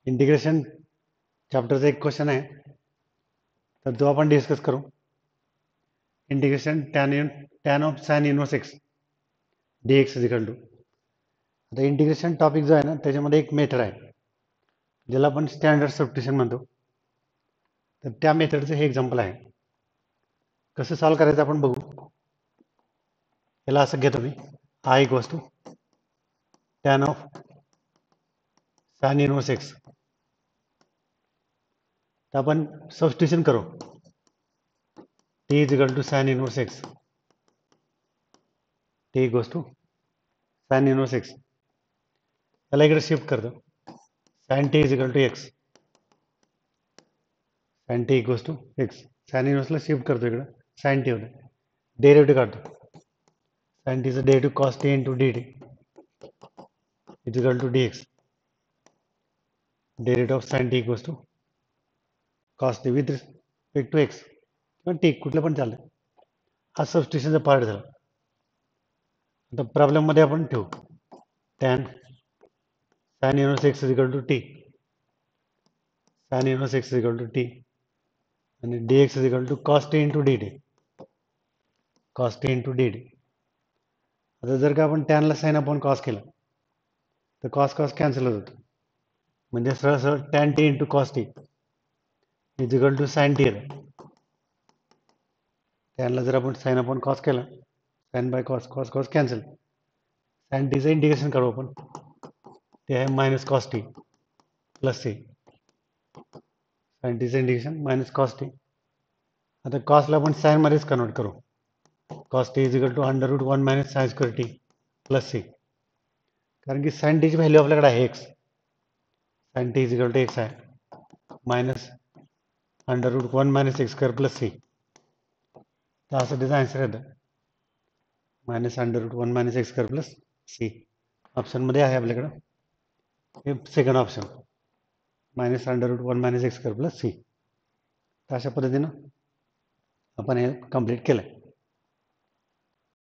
Integration चॅप्टरचा एक question आहे, तर तो आपण डिस्कस करू. Integration tan of sine inverse x d x is equal to. आता इंटिग्रेशन टॉपिक जो आहे ना, त्याच्यामध्ये एक मेथड आहे ज्याला आपण स्टँडर्ड सबस्टिट्यूशन म्हणतो. तर त्या मेथडचं हे एक्झाम्पल आहे. कसं सॉल्व करायचं आपण बघू. याला असं घेतो मी, I equals to tan of sine inverse X. तर आपण सबस्टिट्यूशन करू. t is equal to sin inverse x. t equals to sin inverse x. त्याला इकडे शिफ्ट करतो. sin t is equal to x. sin t equals to x. sin inverse ला shift करतो इकडे. sin t होते. Derivative काढतो. sin t चं derivative cos t into dt is equal to dx. Derivative of sin t equals to cos t with respect to x किंवा t कुठलं पण चालेल. हा सबस्टिट्यूशनचा पार्ट झाला. आता प्रॉब्लेम मध्ये आपण ठेवू tan sin inverse x is equal to t. sin inverse x is equal to t आणि dx is equal to cos t into dt. cos t into dt. आता जर का आपण tan ला sin अपॉन cos केलं तर cos cos कॅन्सल होतो. म्हणजे सरळ सरळ tan t into cos t is equal to sin t. tan ला जर आपण sin अपॉन cos केलं, sin by cos, cos cos cancel. sin t चं इंटिग्रेशन करू आपण. ते आहे minus cos t plus C. sin t चं इंटिग्रेशन मायनस कॉस टी. आता कॉसला आपण साइन मध्येच कन्वर्ट करू. Cos t is equal to under root 1 minus sine square t plus C. कारण की साइन टीची व्हॅल्यू आपल्याकडे आहे x. Sine t is equal to x आहे minus under root 1 minus x square plus C. तर असं त्याचा आन्सर येतं minus under root 1 minus x square plus C. ऑप्शनमध्ये आहे आपल्याकडं हे second option, minus under root 1 minus x square plus C. तर अशा पद्धतीनं आपण हे कंप्लीट केलं.